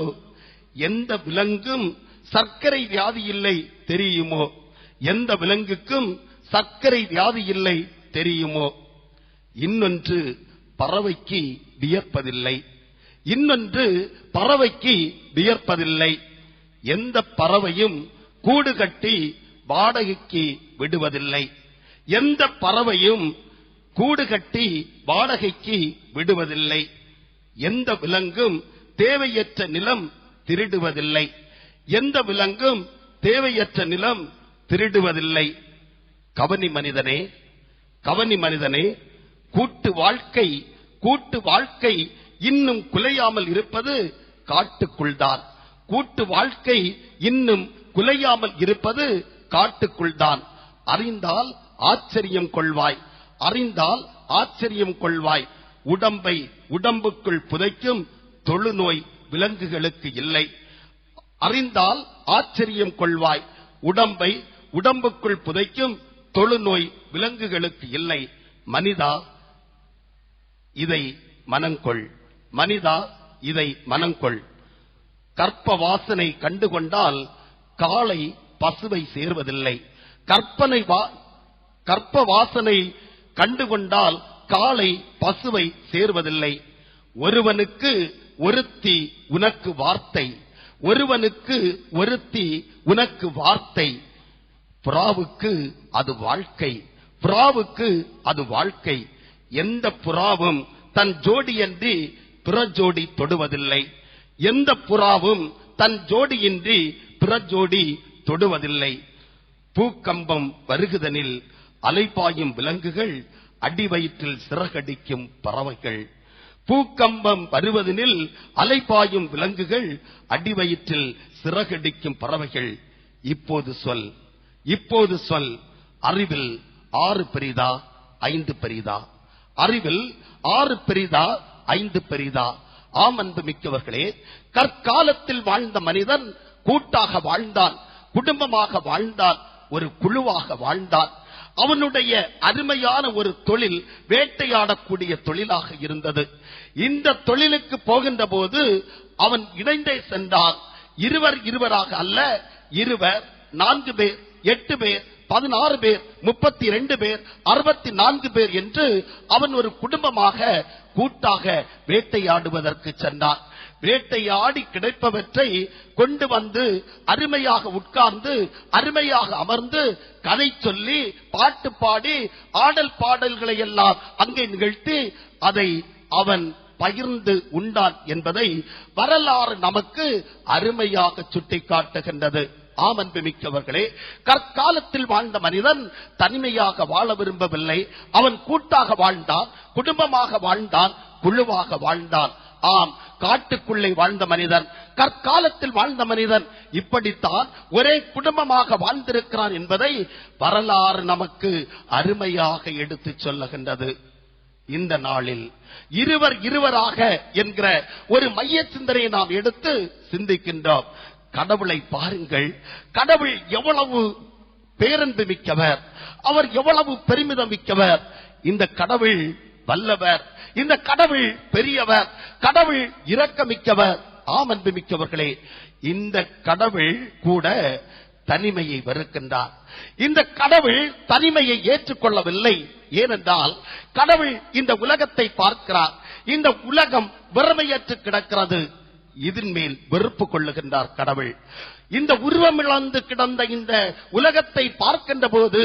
எந்த விலங்கும் சர்க்கரை வியாதி இல்லை தெரியுமோ? எந்த விலங்குக்கும் சர்க்கரை வியாதி இல்லை தெரியுமோ? இன்னொன்று பறவைக்கு வியர்ப்பதில்லை, இன்னொன்று பறவைக்கு வியர்ப்பதில்லை. எந்த பறவையும் கூடு கட்டி வாடகைக்கு விடுவதில்லை. எந்த பறவையும் கூடு கட்டி வாடகைக்கு விடுவதில்லை. எந்த விலங்கும் தேவையற்ற நிலம் திருடுவதில்லை. எந்த விலங்கும் தேவையற்ற நிலம் திருடுவதில்லை. கவனி மனிதனே, கவனி மனிதனே, கூட்டு வாழ்க்கை இன்னும் குலையாமல் இருப்பது காட்டுக்குள்தான். கூட்டு வாழ்க்கை இன்னும் குலையாமல் இருப்பது காட்டுக்குள்தான். அறிந்தால் ஆச்சரியம் கொள்வாய், அறிந்தால் ஆச்சரியம் கொள்வாய். உடம்பை உடம்புக்குள் புதைக்கும் தொழுநோய் விலங்குகளுக்கு இல்லை. அறிந்தால் ஆச்சரியம் கொள்வாய். உடம்பை உடம்புக்குள் புதைக்கும் தொழுநோய் விலங்குகளுக்கு இல்லை. மனிதா இதை மனங்கொள், மனிதா இதை மனங்கொள். கற்ப வாசனை கண்டுகொண்டால் காளை பசுவை சேர்வதில்லை. கற்ப வாசனை கண்டுகொண்டால் காளை பசுவை சேர்வதில்லை. ஒருவனுக்கு ஒருத்தி உனக்கு வார்த்தை, ஒருவனுக்கு ஒருத்தி உனக்கு வார்த்தை. புறாவுக்கு அது வாழ்க்கை, புறாவுக்கு அது வாழ்க்கை. எந்த புறாவும் தன் ஜோடியின்றி பிற ஜோடி தொடுவதில்லை. எந்த புறாவும் தன் ஜோடியின்றி பிற ஜோடி தொடுவதில்லை. பூக்கம்பம் வருகுதனில் அலைபாயும் விலங்குகள், அடிவயிற்றில் சிறகடிக்கும் பறவைகள். பூக்கம்பம் வருவதனில் அலைபாயும் விலங்குகள், அடிவயிற்றில் சிறகடிக்கும் பறவைகள். இப்போது சொல், இப்போது சொல், அறிவில் 6 பெரிதா 5 பெரிதா? அறிவில் 6 பெரிதா 5 பெரிதா? ஆம், அன்பு மிக்கவர்களே, கற்காலத்தில் வாழ்ந்த மனிதன் கூட்டாக வாழ்ந்தான், குடும்பமாக வாழ்ந்தான், ஒரு குழுவாக வாழ்ந்தான். அவனுடைய அருமையான ஒரு தொழில் வேட்டையாடக்கூடிய தொழிலாக இருந்தது. இந்த தொழிலுக்கு போகின்ற போது அவன் இணைந்தே சென்றான். இருவராக அல்ல, 4 பேர், 8 பேர், 16 பேர், 32 பேர், 64 பேர் என்று அவன் ஒரு குடும்பமாக கூட்டாக வேட்டையாடுவதற்கு சென்றான். வேட்டையாடி கிடைப்பவற்றை கொண்டு வந்து அருமையாக உட்கார்ந்து, அருமையாக அமர்ந்து, கதை சொல்லி, பாட்டு பாடி, ஆடல் பாடல்களை எல்லாம் அங்கே நிகழ்த்தி அதை அவன் பகிர்ந்து உண்டான் என்பதை வரலாறு நமக்கு அருமையாக சுட்டிக்காட்டுகின்றது. ஆம், அன்பு மிக்கவர்களே, கற்காலத்தில் வாழ்ந்த மனிதன் தனிமையாக வாழ விரும்பவில்லை. அவன் கூட்டாக வாழ்ந்தான், குடும்பமாக வாழ்ந்தான், குழுவாக வாழ்ந்தான். ஆம், காட்டுக்குள்ளே வாழ்ந்த மனிதன், கற்காலத்தில் வாழ்ந்த மனிதன் இப்படித்தான் ஒரே குடும்பமாக வாழ்ந்திருக்கிறான் என்பதை வரலாறு நமக்கு அருமையாக எடுத்துச் சொல்லுகின்றது. இந்த நாளில் இருவராக என்கிற ஒரு மைய சிந்தனையை நாம் எடுத்து சிந்திக்கின்றோம். கடவுளை பாருங்கள், கடவுள் எவ்வளவு பேரன்பு மிக்கவர், அவர் எவ்வளவு பெருமிதம் மிக்கவர். இந்த கடவுள் வல்லவர், இந்த கடவுள் பெரியவர், கடவுள் இரக்கமிக்கவர். ஆம், அன்பு மிக்கவர்களே, இந்த கடவுள் கூட தனிமையை வெறுக்கின்றார். இந்த கடவுள் தனிமையை ஏற்றுக்கொள்ளவில்லை. ஏனென்றால் கடவுள் இந்த உலகத்தை பார்க்கிறார். இந்த உலகம் வெறுமையற்று கிடக்கிறது. இதன் மேல் வெறுப்பு கொள்ளுகின்றார் கடவுள். இந்த உருவமிழந்து கிடந்த இந்த உலகத்தை பார்க்கின்ற போது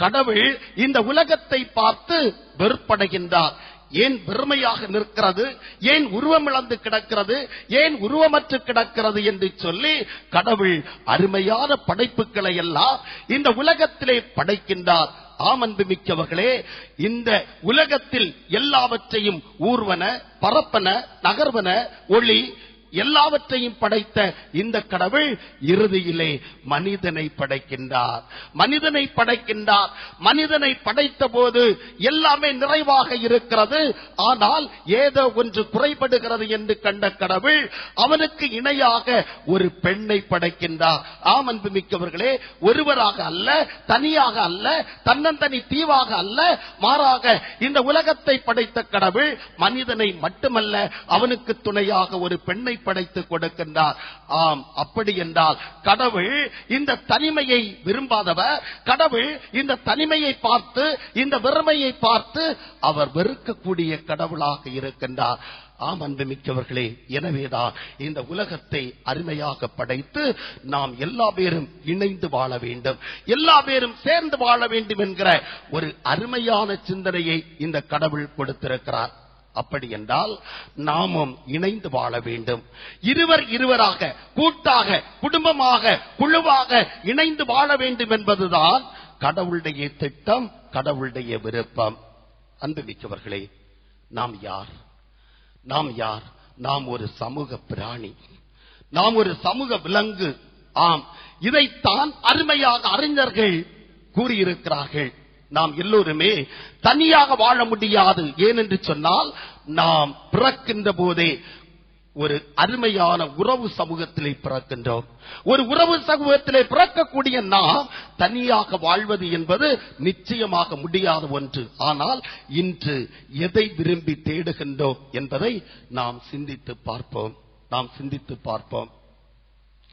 கடவுள் இந்த உலகத்தை பார்த்து வெறுப்படைகின்றார். ஏன் வெறுமையாக நிற்கிறது, ஏன் உருவமிழந்து கிடக்கிறது, ஏன் உருவமற்று கிடக்கிறது என்று சொல்லி கடவுள் அருமையான படைப்புகளை எல்லாம் இந்த உலகத்திலே படைக்கின்றார். ஆம், அன்பு மிக்கவர்களே, இந்த உலகத்தில் எல்லாவற்றையும் ஊர்வன, பரப்பன, நகர்வன, ஒளி எல்லாவற்றையும் படைத்த இந்த கடவுள் இறுதியிலே மனிதனை படைக்கின்றார். மனிதனை படைக்கின்றார். மனிதனை படைத்த போது எல்லாமே நிறைவாக இருக்கிறது. ஆனால் ஏதோ ஒன்று குறைபடுகிறது என்று கண்ட கடவுள் அவனுக்கு இணையாக ஒரு பெண்ணை படைக்கின்றார். ஆம், அன்பு மிக்கவர்களே, ஒருவராக அல்ல, தனியாக அல்ல, தன்னந்தனி தீவாக அல்ல, மாறாக இந்த உலகத்தை படைத்த கடவுள் மனிதனை மட்டுமல்ல, அவனுக்கு துணையாக ஒரு பெண்ணை படைத்துக் கொடுக்கின்றார். ஆம், அப்படி என்றால் கடவுள் இந்த தனிமையை விரும்பாதவர். கடவுள் இந்த தனிமையை பார்த்து, இந்த வெறுமையை பார்த்து அவர் வெறுக்கக்கூடிய கடவுளாக இருக்கின்றார். ஆம், அன்பு மிக்கவர்களே, எனவேதான் இந்த உலகத்தை அருமையாக படைத்து நாம் எல்லா பேரும் இணைந்து வாழ வேண்டும், எல்லா பேரும் சேர்ந்து வாழ வேண்டும் என்கிற ஒரு அருமையான சிந்தனையை இந்த கடவுள் கொடுத்திருக்கிறார். அப்படி என்றால் நாமும் இணைந்து வாழ வேண்டும். இருவராக, கூட்டாக, குடும்பமாக, குழுவாக இணைந்து வாழ வேண்டும் என்பதுதான் கடவுளுடைய திட்டம், கடவுளுடைய விருப்பம். அன்புமிக்கவர்களே, நாம் யார்? நாம் யார்? நாம் ஒரு சமூக பிராணி, நாம் ஒரு சமூக விலங்கு. ஆம், இதைத்தான் அருமையாக அறிஞர்கள் கூறியிருக்கிறார்கள். நாம் எல்லோருமே தனியாக வாழ முடியாது. ஏனென்று சொன்னால் நாம் பிறக்கின்ற போதே ஒரு அருமையான உறவு சமூகத்திலே பிறக்கின்றோம். ஒரு உறவு சமூகத்திலே பிறக்கக்கூடிய நாம் தனியாக வாழ்வது என்பது நிச்சயமாக முடியாத ஒன்று. ஆனால் இன்று எதை விரும்பி தேடுகின்றோம் என்பதை நாம் சிந்தித்து பார்ப்போம்.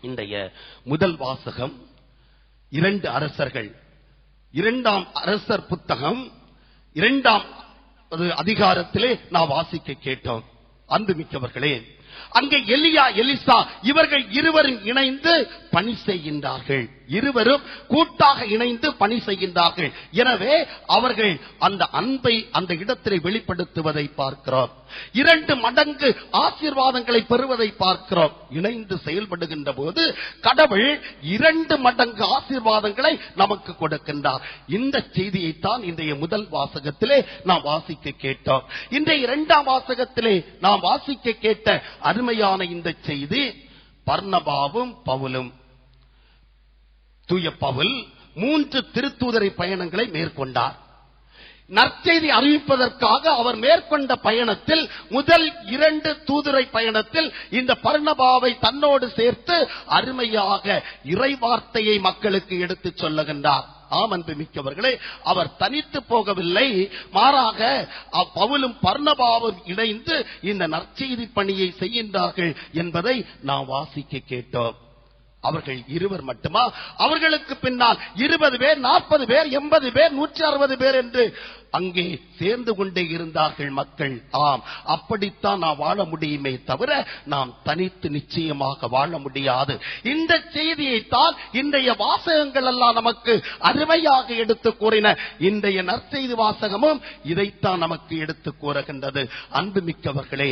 இன்றைய முதல் வாசகம் 2 அரசர்கள், 2ஆம் அரசர் புத்தகம் 2ஆம் அதிகாரத்திலே நாம் வாசிக்க கேட்டோம். அன்புமிக்கவர்களே, அங்கே எலியா, எலிசா இவர்கள் இருவரும் இணைந்து பணி செய்கின்றார்கள். இருவரும் கூட்டாக இணைந்து பணி செய்கின்றார்கள். எனவே அவர்கள் அந்த அன்பை அந்த இடத்திலே வெளிப்படுத்துவதை பார்க்கிறோம். 2 மடங்கு ஆசீர்வாதங்களை பெறுவதை பார்க்கிறோம். இணைந்து செயல்படுகின்ற போது கடவுள் 2 மடங்கு ஆசீர்வாதங்களை நமக்கு கொடுக்கின்றார். இந்த செய்தியைத்தான் இன்றைய முதல் வாசகத்திலே நாம் வாசிக்க கேட்டோம். இன்றைய 2ஆம் வாசகத்திலே நாம் வாசிக்க கேட்ட அருமையான இந்த செய்தி, பர்னபாவும் பவுலும், தூய பவுல் 3 திருத்தூதரை பயணங்களை மேற்கொண்டார். நற்செய்தி அறிவிப்பதற்காக அவர் மேற்கொண்ட பயணத்தில் முதல் 2 தூதுரை பயணத்தில் இந்த பர்னபாவை தன்னோடு சேர்த்து அருமையாக இறைவார்த்தையை மக்களுக்கு எடுத்துச் சொல்லுகின்றார். ஆம் அன்புமிக்கவர்களே, அவர் தனித்து போகவில்லை. மாறாக பவுலும் பர்னபாவும் இணைந்து இந்த நற்செய்தி பணியை செய்கின்றார்கள் என்பதை நாம் வாசிக்க கேட்டோம். அவர்கள் இருவர் மட்டுமா? அவர்களுக்கு பின்னால் 20 பேர், 40 பேர், 80 பேர், 160 பேர் என்று அங்கே சேர்ந்து கொண்டே இருந்தார்கள் மக்கள். ஆம், அப்படித்தான் நாம் வாழ முடியுமே தவிர நாம் தனித்து நிச்சயமாக வாழ முடியாது. இந்த செய்தியைத்தான் இன்றைய வாசகங்கள் எல்லாம் நமக்கு அருமையாக எடுத்து கூறின. இன்றைய நற்செய்தி வாசகமும் இதைத்தான் நமக்கு எடுத்து கூறுகின்றது. அன்புமிக்கவர்களே,